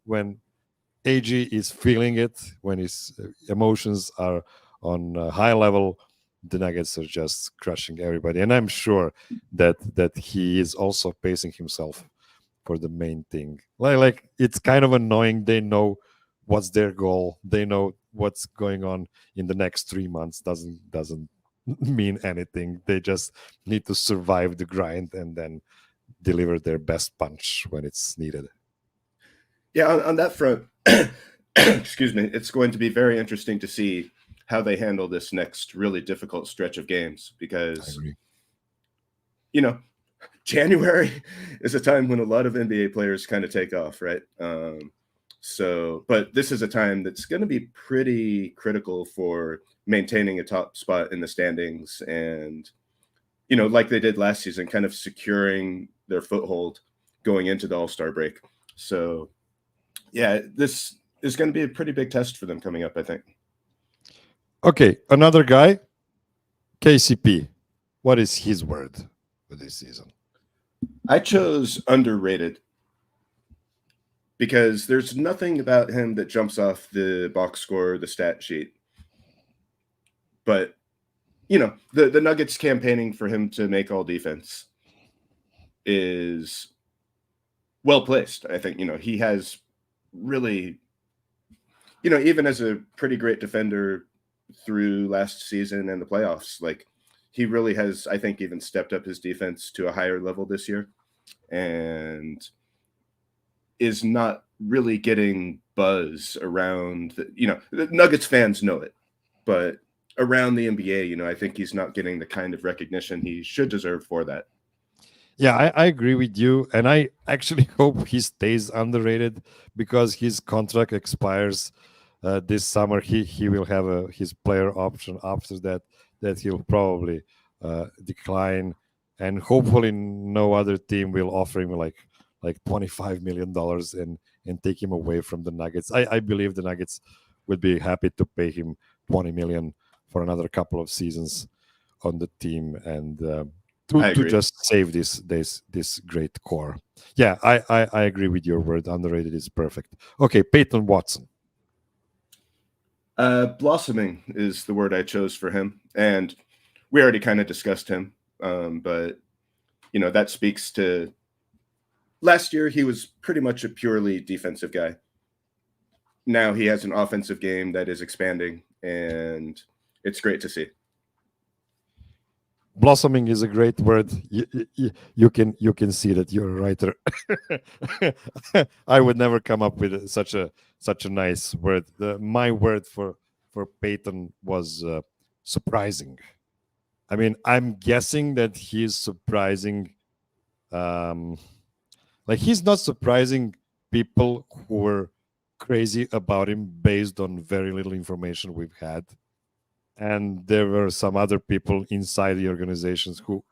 AG is feeling it, when his emotions are on a high level, the Nuggets are just crushing everybody. And I'm sure that he is also pacing himself for the main thing. Like it's kind of annoying. They know what's their goal. They know what's going on in the next 3 months. Doesn't mean anything. They just need to survive the grind and then deliver their best punch when it's needed. Yeah, on that front, excuse me, it's going to be very interesting to see how they handle this next really difficult stretch of games because, January is a time when a lot of NBA players kind of take off, right? But this is a time that's going to be pretty critical for maintaining a top spot in the standings and, like they did last season, kind of securing their foothold going into the All-Star break. So, yeah, this is going to be a pretty big test for them coming up, I think. Okay, another guy, KCP. What is his word for this season? I chose underrated because there's nothing about him that jumps off the box score, the stat sheet. But, the Nuggets campaigning for him to make all defense is well placed. I think, he has really, even as a pretty great defender through last season and the playoffs, like he really has, I think, even stepped up his defense to a higher level this year and is not really getting buzz around the Nuggets fans know it, but around the NBA, I think he's not getting the kind of recognition he should deserve for that. Yeah, I agree with you. And I actually hope he stays underrated because his contract expires this summer. He will have his player option after that he'll probably decline. And hopefully no other team will offer him like $25 million and take him away from the Nuggets. I believe the Nuggets would be happy to pay him $20 million for another couple of seasons on the team and to just save this great core. Yeah, I agree with your word. Underrated is perfect. Okay, Peyton Watson. Blossoming is the word I chose for him, and we already kind of discussed him. But that speaks to last year. He was pretty much a purely defensive guy. Now he has an offensive game that is expanding, and it's great to see. Blossoming is a great word. You can see that you're a writer. I would never come up with such a nice word. My word for Peyton was surprising. I mean, I'm guessing that he's surprising. Like he's not surprising people who were crazy about him based on very little information we've had. And there were some other people inside the organizations who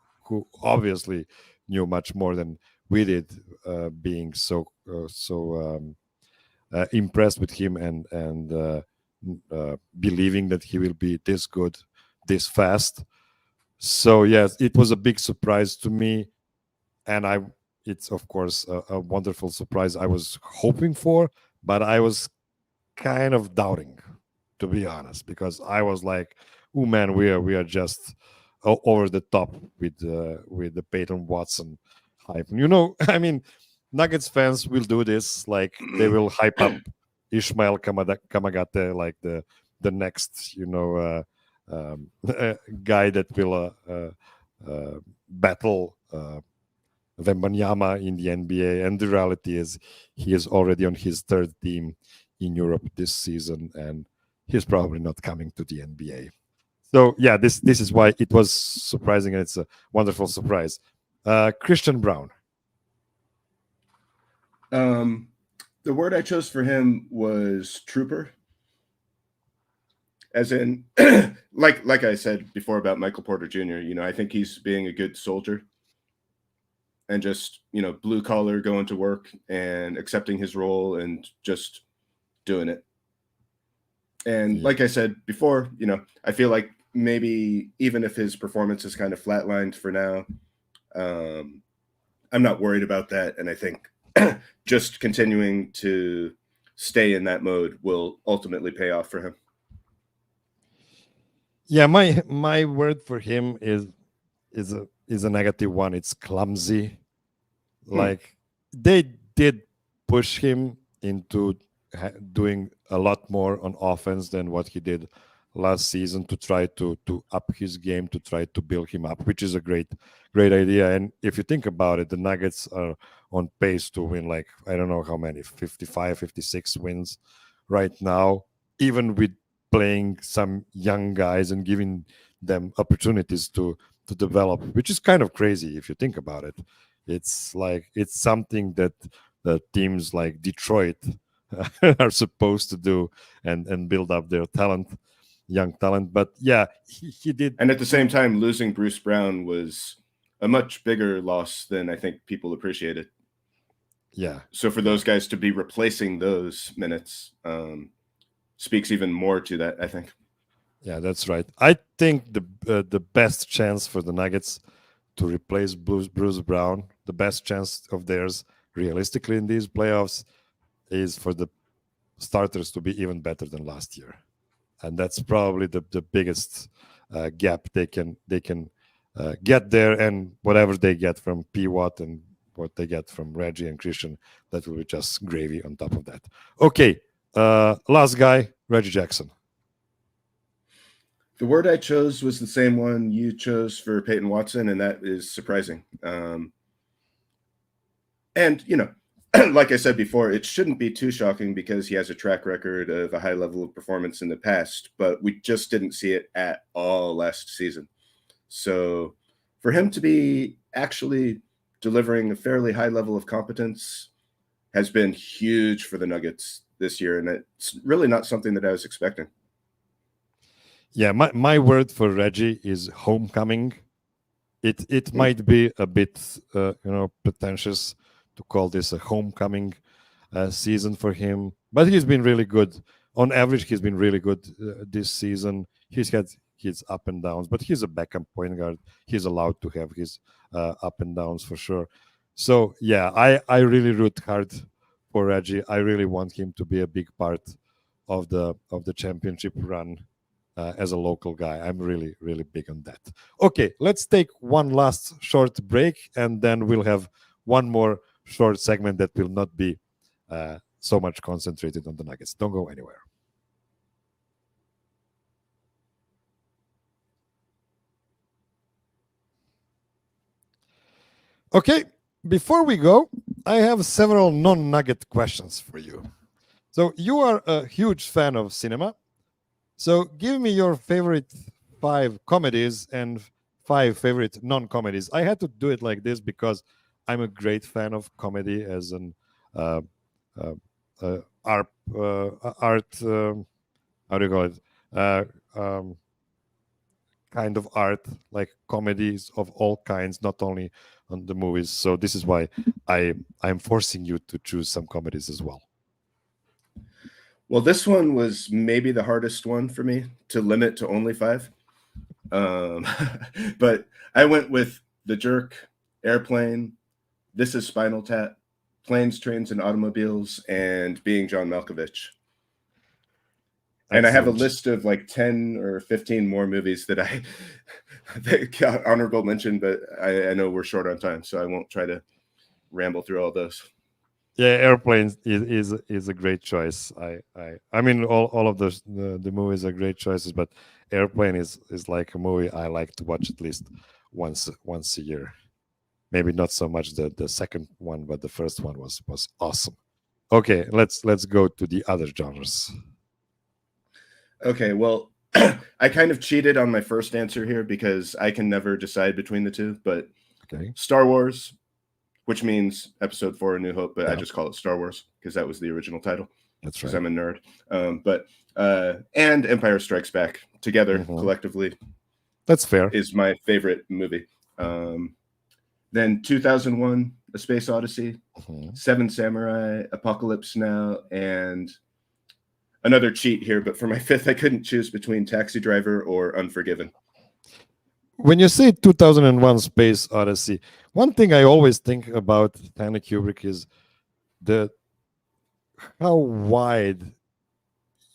obviously knew much more than we did, being so impressed with him and believing that he will be this good, this fast. So yes, it was a big surprise to me, and it's of course a wonderful surprise I was hoping for, but I was kind of doubting, to be honest, because I was like, "Oh man, we are just over the top with the Peyton Watson hype." I mean, Nuggets fans will do this. Like they will hype up Ishmael Kamagate like the next guy that will battle Wembanyama in the NBA. And the reality is, he is already on his third team in Europe this season, and he's probably not coming to the NBA. So yeah, this is why it was surprising, and it's a wonderful surprise. Christian Braun. The word I chose for him was trooper. As in, like I said before about Michael Porter Jr., I think he's being a good soldier and just, blue collar, going to work and accepting his role and just doing it. And like I said before, I feel like maybe even if his performance is kind of flatlined for now, I'm not worried about that. And I think just continuing to stay in that mode will ultimately pay off for him. Yeah, my word for him is a negative one. It's clumsy. Hmm. Like they did push him into doing a lot more on offense than what he did last season to try to up his game, to try to build him up, which is a great idea. And if you think about it, the Nuggets are on pace to win, like, I don't know how many, 55, 56 wins right now, even with playing some young guys and giving them opportunities to develop, which is kind of crazy if you think about it. It's like it's something that the teams like Detroit are supposed to do and build up their talent, young talent. But yeah, he did And at the same do. time, losing Bruce Brown was a much bigger loss than I think people appreciated. Yeah, So for yeah, those guys to be replacing those minutes speaks even more to that, I think. yeah, that's right. I think the best chance for the Nuggets to replace Bruce Brown, the best chance of theirs realistically in these playoffs, is for the starters to be even better than last year. And that's probably the biggest gap they can get there. And whatever they get from P Watt and what they get from Reggie and Christian, that will be just gravy on top of that. Okay, last guy, Reggie Jackson. The word I chose was the same one you chose for Peyton Watson, and that is surprising. And, like I said before, it shouldn't be too shocking because he has a track record of a high level of performance in the past, but we just didn't see it at all last season. So for him to be actually delivering a fairly high level of competence has been huge for the Nuggets this year. And it's really not something that I was expecting. Yeah, my word for Reggie is homecoming. It Hmm. might be a bit pretentious to call this a homecoming season for him, but he's been really good. On average, he's been really good this season. He's had his up and downs, but he's a backup point guard. He's allowed to have his up and downs for sure. So yeah, I really root hard for Reggie. I really want him to be a big part of the championship run as a local guy. I'm really big on that. Okay, let's take one last short break, and then we'll have one more short segment that will not be so much concentrated on the Nuggets. Don't go anywhere. Okay, before we go, I have several non-Nugget questions for you. So you are a huge fan of cinema. So give me your favorite 5 comedies and 5 favorite non-comedies. I had to do it like this because I'm a great fan of comedy as an uh, uh, art, how do you call it? Uh, um, kind of art, like comedies of all kinds, not only on the movies. So this is why I'm forcing you to choose some comedies as well. Well, this one was maybe the hardest one for me to limit to only five. Um, but I went with The Jerk, Airplane, This is Spinal Tap, Planes, Trains, and Automobiles, and Being John Malkovich. And I have a Excellent. list of like 10 or 15 more movies that I that got honorable mention, but I know we're short on time, so I won't try to ramble through all those. Yeah, Airplanes is a great choice. I mean all of the movies are great choices, but Airplane is like a movie I like to watch at least once a year. Maybe not so much the second one, but the first one was awesome. Okay, let's go to the other genres. Okay, well, I kind of cheated on my first answer here because I can never decide between the two, but Okay, Star Wars, which means Episode 4: A New Hope, but I yeah, just call it Star Wars because that was the original title that's because right. I'm a nerd. But and Empire Strikes Back together Mhm. collectively That's fair. is my favorite movie. Then 2001: A Space Odyssey, Mhm. Seven Samurai, Apocalypse Now, and another cheat here, but for my fifth, I couldn't choose between Taxi Driver or Unforgiven. When you say 2001 Space Odyssey, one thing I always think about Stanley Kubrick is the how wide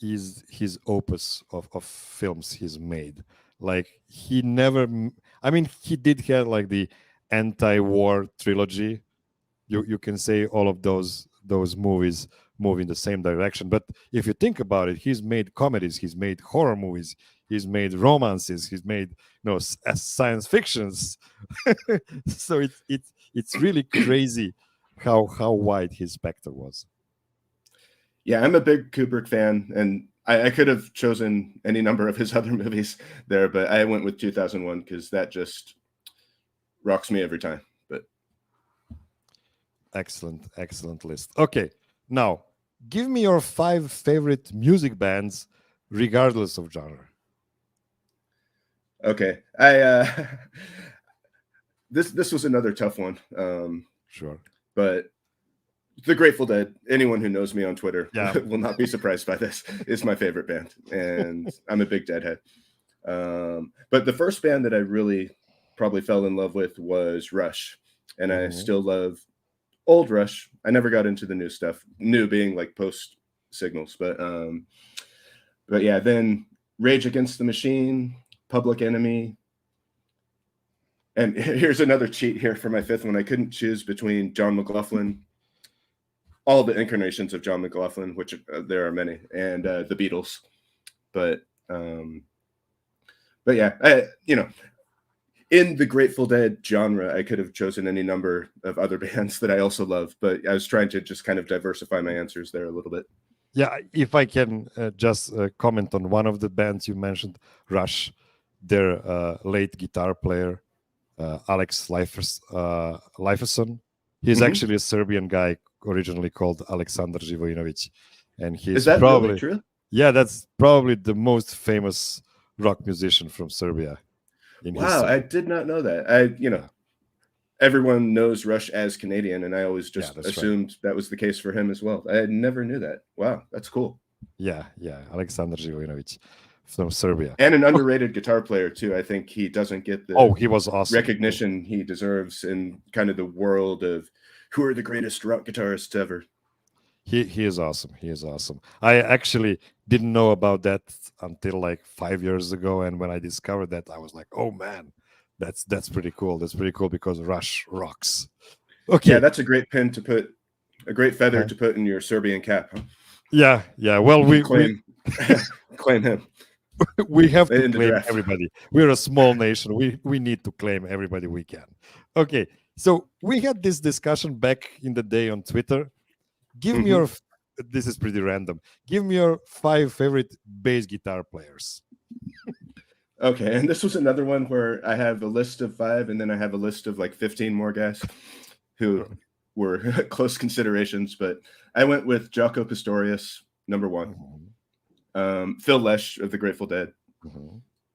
is his opus of films he's made. Like he never, I mean, he did have like the anti-war trilogy. You can say all of those movies move in the same direction. But if you think about it, he's made comedies, he's made horror movies, he's made romances, he's made science fictions. So it's really crazy how wide his spectrum was. Yeah, I'm a big Kubrick fan, and I could have chosen any number of his other movies there, but I went with 2001 because that just rocks me every time. But excellent list. Okay, now give me your 5 favorite music bands, regardless of genre. Okay, I this was another tough one. Sure, but the Grateful Dead, anyone who knows me on Twitter Yeah. will not be surprised by this, is my favorite band. And I'm a big Deadhead. But the first band that I really probably fell in love with was Rush. And I still love old Rush. I never got into the new stuff, new being like post Signals. But yeah, then Rage Against the Machine, Public Enemy. And here's another cheat here for my fifth one. I couldn't choose between John McLaughlin, all the incarnations of John McLaughlin, which there are many, and the Beatles. But yeah, in the Grateful Dead genre, I could have chosen any number of other bands that I also love, but I was trying to just kind of diversify my answers there a little bit. Yeah, if I can just comment on one of the bands you mentioned, Rush, their late guitar player, Alex Lifeson. He's actually a Serbian guy, originally called Aleksandar Živojinovic, and he's Is that probably really true? Yeah, that's probably the most famous rock musician from Serbia. Wow, I did not know that. Everyone knows Rush as Canadian, and I always just assumed that was the case for him as well. I never knew that. Wow, that's cool. Yeah, Aleksandar Živojinovic from Serbia. And an underrated guitar player, too. I think he doesn't get the he was awesome. recognition he deserves in kind of the world of who are the greatest rock guitarists ever. He is awesome. He is awesome. I actually didn't know about that until like 5 years ago, and when I discovered that, I was like, "Oh man, that's pretty cool. That's pretty cool because Rush rocks." Okay, Yeah, that's a great pin to put, a great feather to put in your Serbian cap. Huh? Yeah. Well, we claim him. We have to claim everybody. We're a small nation. We need to claim everybody we can. Okay, so we had this discussion back in the day on Twitter. Give me your, this is pretty random. Give me your 5 favorite bass guitar players. Okay, and this was another one where I have a list of 5, and then I have a list of like 15 more guys who were close considerations, but I went with Jaco Pastorius, number 1. Phil Lesh of the Grateful Dead.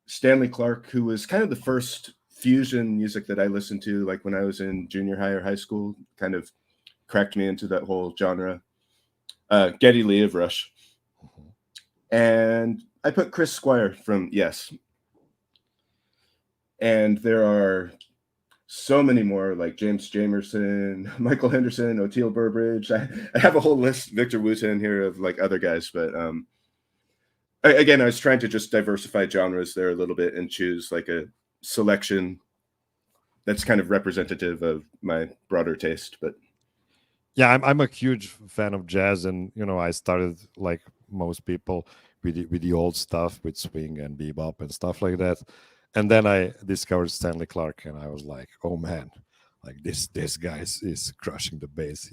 Stanley Clarke, who was kind of the first fusion music that I listened to, like when I was in junior high or high school, kind of cracked me into that whole genre. Geddy Lee of Rush. And I put Chris Squire from Yes. And there are so many more, like James Jamerson, Michael Henderson, Oteil Burbridge. I have a whole list, Victor Wooten here, of like other guys. But again, I was trying to just diversify genres there a little bit and choose like a selection that's kind of representative of my broader taste. But yeah, I'm a huge fan of jazz, and I started like most people with the old stuff, with swing and bebop and stuff like that. And then I discovered Stanley Clarke, and I was like, "Oh man, like this guy is crushing the bass.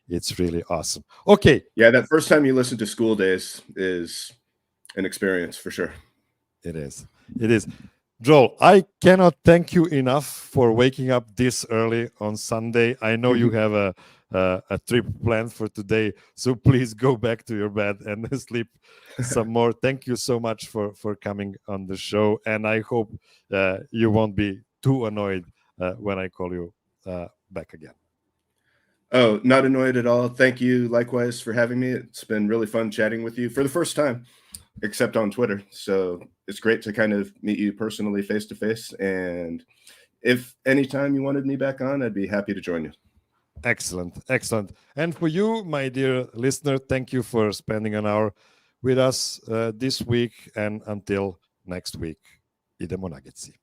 It's really awesome." Okay, yeah, that first time you listen to School Days is an experience for sure. It is. Joel, I cannot thank you enough for waking up this early on Sunday. I know you have a trip planned for today, so please go back to your bed and sleep some more. Thank you so much for coming on the show, and I hope you won't be too annoyed when I call you back again. Oh, not annoyed at all. Thank you likewise for having me. It's been really fun chatting with you for the first time, except on Twitter. So it's great to kind of meet you personally face to face. And if anytime you wanted me back on, I'd be happy to join you. Excellent. And for you, my dear listener, thank you for spending an hour with us this week, and until next week, idemo Nuggetsi.